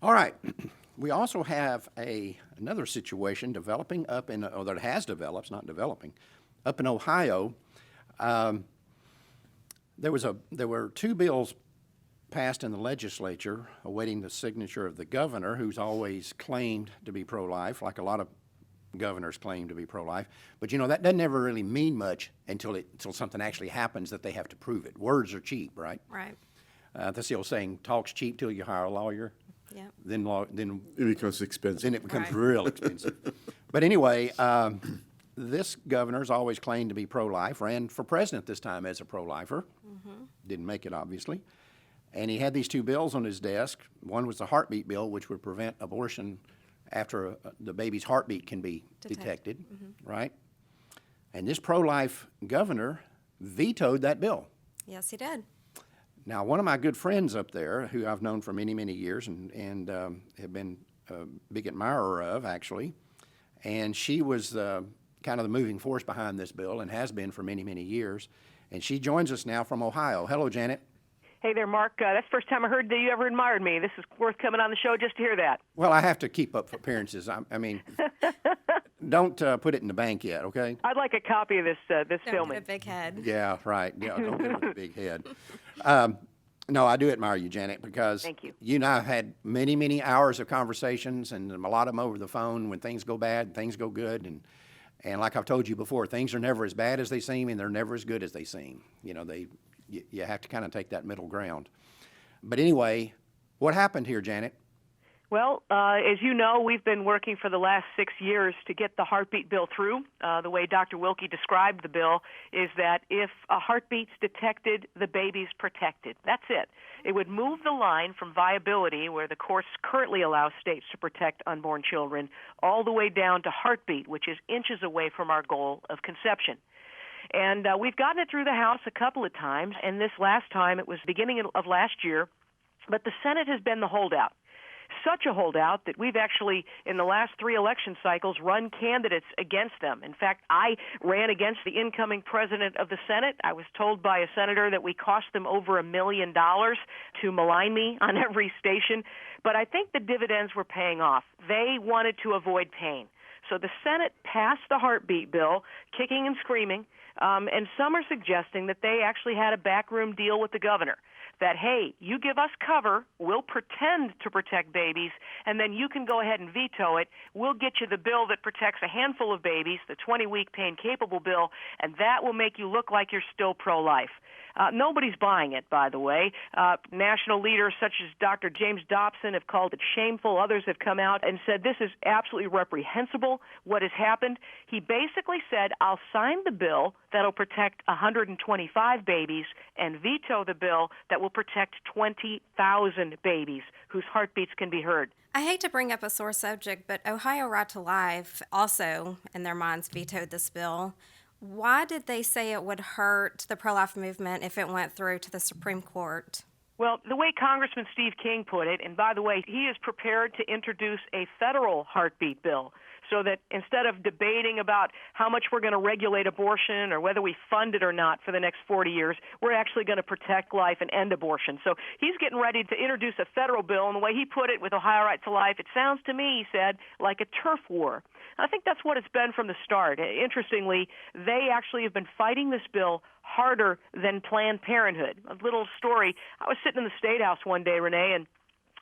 All right. We also have another situation developing or that has developed, it's not developing, up in Ohio. Um, there were two bills passed in the legislature awaiting the signature of the governor, who's always claimed to be pro-life, like a lot of governors claim to be pro-life. But that doesn't ever really mean much until something actually happens that they have to prove it. Words are cheap, right? Right. That's the old saying, talk's cheap till you hire a lawyer. Yeah. Then It becomes expensive. then it becomes Right. real expensive. But anyway, this governor's always claimed to be pro-life, ran for president this time as a pro-lifer. Didn't make it, obviously. And he had these two bills on his desk. One was the heartbeat bill, which would prevent abortion after the baby's heartbeat can be detected, right? And this pro-life governor vetoed that bill. Yes, he did. Now, one of my good friends up there, who I've known for many, many years and have been a big admirer of, actually, and she was kind of the moving force behind this bill and has been for many, many years. And she joins us now from Ohio. Hello, Janet. Hey there, Mark. That's the first time I heard that you ever admired me. This is worth coming on the show just to hear that. Well, I have to keep up appearances. I mean, don't put it in the bank yet, okay? I'd like a copy of this Don't filming. get a big head. Yeah, right. Yeah, don't get it with a big head. No, I do admire you, Janet, because Thank you. You and I have had many, many hours of conversations, and a lot of them over the phone when things go bad, things go good. And like I've told you before, things are never as bad as they seem, and they're never as good as they seem. You have to kind of take that middle ground. But anyway, what happened here, Janet? Well, as you know, we've been working for the last 6 years to get the heartbeat bill through. The way Dr. Wilkie described the bill is that if a heartbeat's detected, the baby's protected. That's it. It would move the line from viability, where the courts currently allow states to protect unborn children, all the way down to heartbeat, which is inches away from our goal of conception. And we've gotten it through the House a couple of times, and this last time it was beginning of last year, but the Senate has been the holdout. Such a holdout that we've actually, in the last 3 election cycles, run candidates against them. In fact, I ran against the incoming president of the Senate. I was told by a senator that we cost them over $1 million to malign me on every station. But I think the dividends were paying off. They wanted to avoid pain. So the Senate passed the heartbeat bill, kicking and screaming, and some are suggesting that they actually had a backroom deal with the governor. That, hey, you give us cover, we'll pretend to protect babies, and then you can go ahead and veto it. We'll get you the bill that protects a handful of babies, the 20-week pain-capable bill, and that will make you look like you're still pro-life. Nobody's buying it, by the way. National leaders such as Dr. James Dobson have called it shameful. Others have come out and said this is absolutely reprehensible, what has happened. He basically said, I'll sign the bill that'll protect 125 babies and veto the bill that will protect 20,000 babies whose heartbeats can be heard. I hate to bring up a sore subject, but Ohio Right to Life also, in their minds, vetoed this bill. Why did they say it would hurt the pro-life movement if it went through to the Supreme Court? Well, the way Congressman Steve King put it, and by the way, he is prepared to introduce a federal heartbeat bill so that instead of debating about how much we're going to regulate abortion or whether we fund it or not for the next 40 years, we're actually going to protect life and end abortion. So he's getting ready to introduce a federal bill, and the way he put it with Ohio Right to Life, it sounds to me, he said, like a turf war. I think that's what it's been from the start. Interestingly, they actually have been fighting this bill harder than Planned Parenthood. A little story. I was sitting in the State House one day, Renee, and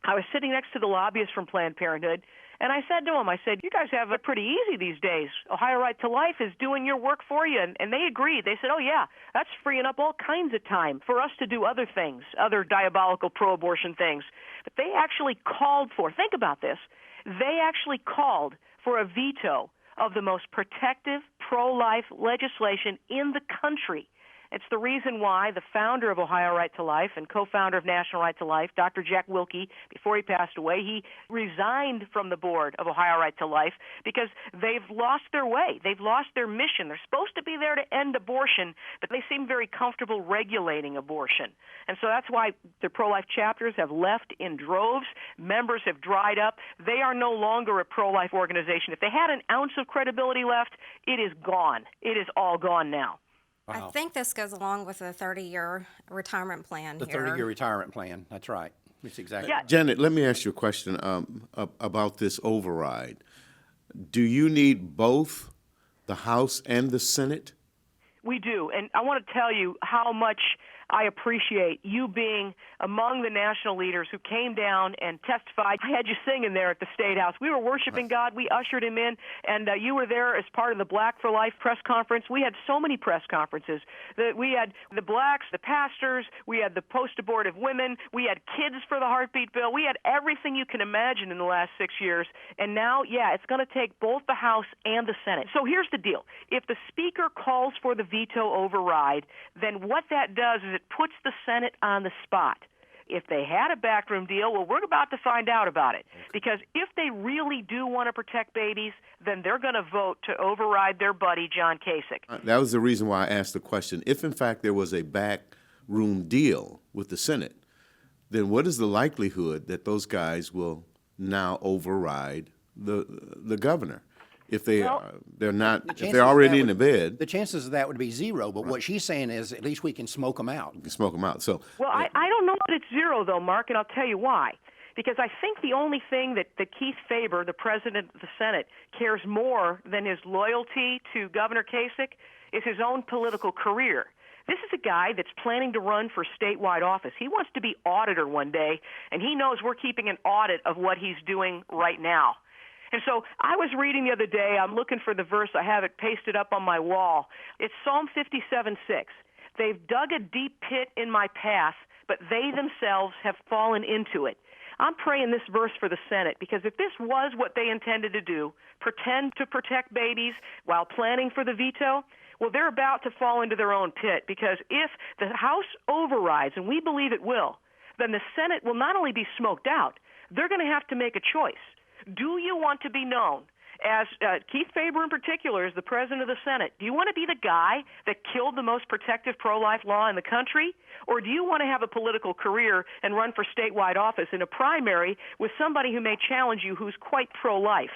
I was sitting next to the lobbyist from Planned Parenthood, and I said to him, I said, you guys have it pretty easy these days. Ohio Right to Life is doing your work for you. And they agreed. They said, oh, yeah, that's freeing up all kinds of time for us to do other things, other diabolical pro-abortion things. But they actually called for, think about this, they actually called for a veto of the most protective pro-life legislation in the country. It's the reason why the founder of Ohio Right to Life and co-founder of National Right to Life, Dr. Jack Wilkie, before he passed away, he resigned from the board of Ohio Right to Life because they've lost their way. They've lost their mission. They're supposed to be there to end abortion, but they seem very comfortable regulating abortion. And so that's why the pro-life chapters have left in droves. Members have dried up. They are no longer a pro-life organization. If they had an ounce of credibility left, it is gone. It is all gone now. Wow. I think this goes along with the 30-year retirement plan The here. 30-year retirement plan, that's right. It's exactly. Yeah. Janet, let me ask you a question about this override. Do you need both the House and the Senate? We do, and I want to tell you how much I appreciate you being among the national leaders who came down and testified. I had you singing there at the State House. We were worshiping God. We ushered him in, and you were there as part of the Black for Life press conference. We had so many press conferences. We had the blacks, the pastors, we had the post-abortive women, we had kids for the heartbeat bill. We had everything you can imagine in the last 6 years, and now, it's going to take both the House and the Senate. So here's the deal. If the Speaker calls for the veto override, then what that does is it puts the Senate on the spot. If they had a backroom deal, well, we're about to find out about it. Because if they really do want to protect babies, then they're going to vote to override their buddy, John Kasich. That was the reason why I asked the question. If, in fact, there was a backroom deal with the Senate, then what is the likelihood that those guys will now override the governor? If they're already in the bed, The chances of that would be zero, but what she's saying is at least we can smoke them out. you can smoke them out. So, Well, I don't know that it's zero, though, Mark, and I'll tell you why. Because I think the only thing that Keith Faber, the president of the Senate, cares more than his loyalty to Governor Kasich is his own political career. This is a guy that's planning to run for statewide office. He wants to be auditor one day, and he knows we're keeping an audit of what he's doing right now. And so I was reading the other day, I'm looking for the verse, I have it pasted up on my wall. It's Psalm 57:6. They've dug a deep pit in my path, but they themselves have fallen into it. I'm praying this verse for the Senate, because if this was what they intended to do, pretend to protect babies while planning for the veto, well, they're about to fall into their own pit, because if the House overrides, and we believe it will, then the Senate will not only be smoked out, they're going to have to make a choice. Do you want to be known as Keith Faber in particular is the president of the Senate? Do you want to be the guy that killed the most protective pro-life law in the country? Or do you want to have a political career and run for statewide office in a primary with somebody who may challenge you who's quite pro-life?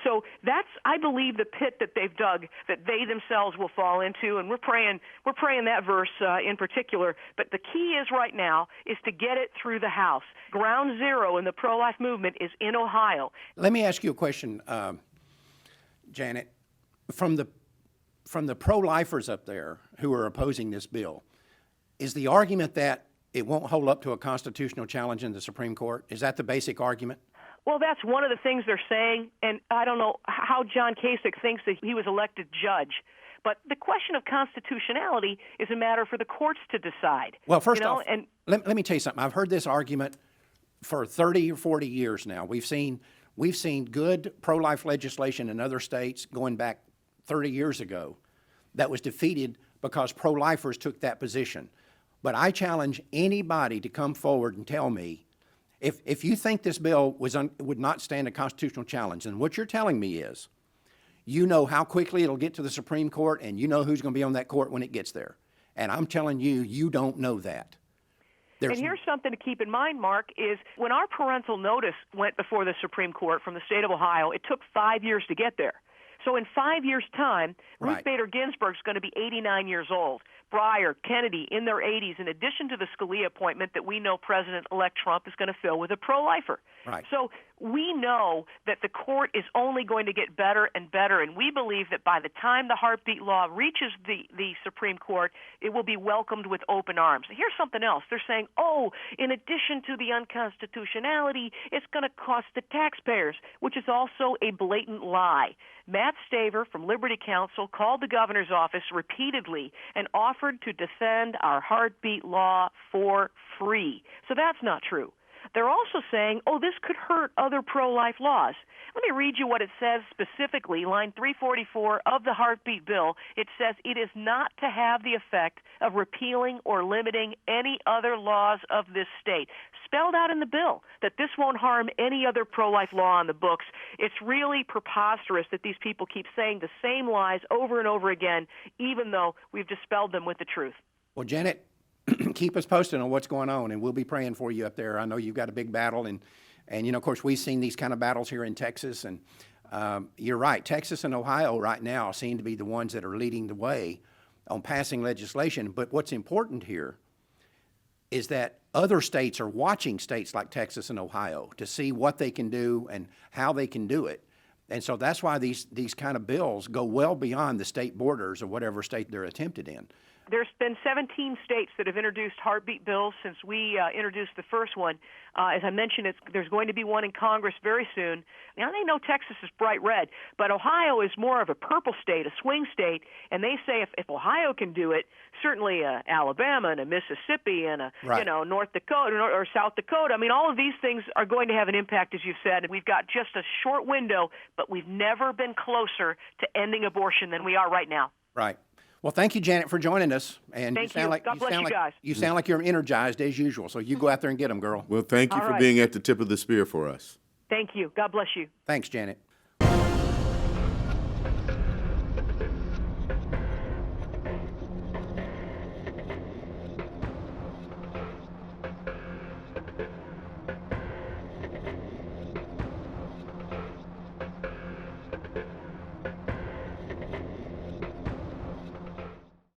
So that's, I believe, the pit that they've dug that they themselves will fall into, and we're praying that verse in particular. But the key is right now is to get it through the House. Ground zero in the pro-life movement is in Ohio. Let me ask you a question, Janet. From the pro-lifers up there who are opposing this bill, is the argument that it won't hold up to a constitutional challenge in the Supreme Court? Is that the basic argument? Well, that's one of the things they're saying, and I don't know how John Kasich thinks that he was elected judge. But the question of constitutionality is a matter for the courts to decide. Well, first off, let me tell you something. I've heard this argument for 30 or 40 years now. We've seen good pro-life legislation in other states going back 30 years ago that was defeated because pro-lifers took that position. But I challenge anybody to come forward and tell me if you think this bill would not stand a constitutional challenge, then what you're telling me is you know how quickly it'll get to the Supreme Court and you know who's going to be on that court when it gets there. And I'm telling you, you don't know that. And here's something to keep in mind, Mark, is when our parental notice went before the Supreme Court from the state of Ohio, it took 5 years to get there. So in 5 years' time, Ruth Bader Ginsburg's going to be 89 years old. Breyer, Kennedy, in their 80s, in addition to the Scalia appointment that we know President-elect Trump is going to fill with a pro-lifer. Right. So we know that the court is only going to get better and better, and we believe that by the time the heartbeat law reaches the Supreme Court, it will be welcomed with open arms. Here's something else. They're saying, in addition to the unconstitutionality, it's going to cost the taxpayers, which is also a blatant lie. Matt Staver from Liberty Counsel called the governor's office repeatedly and offered to defend our heartbeat law for free. So that's not true. They're also saying, this could hurt other pro-life laws. Let me read you what it says specifically, line 344 of the heartbeat bill. It says it is not to have the effect of repealing or limiting any other laws of this state. Spelled out in the bill that this won't harm any other pro-life law on the books. It's really preposterous that these people keep saying the same lies over and over again, even though we've dispelled them with the truth. Well, Janet, keep us posted on what's going on, and we'll be praying for you up there. I know you've got a big battle, and of course, we've seen these kind of battles here in Texas, and you're right. Texas and Ohio right now seem to be the ones that are leading the way on passing legislation. But what's important here, is that other states are watching states like Texas and Ohio to see what they can do and how they can do it. And so that's why these kind of bills go well beyond the state borders of whatever state they're attempted in. There's been 17 states that have introduced heartbeat bills since we introduced the first one. As I mentioned, there's going to be one in Congress very soon. Now, they know Texas is bright red, but Ohio is more of a purple state, a swing state, and they say if Ohio can do it, certainly Alabama and a Mississippi and Right. North Dakota or South Dakota. I mean, all of these things are going to have an impact, as you said. And we've got just a short window, but we've never been closer to ending abortion than we are right now. Right. Well, thank you, Janet, for joining us. And Thank you sound you. like God bless you guys. You sound like you're energized as usual. So you go out there and get them, girl. Well, thank you All for right. being at the tip of the spear for us. Thank you. God bless you. Thanks, Janet.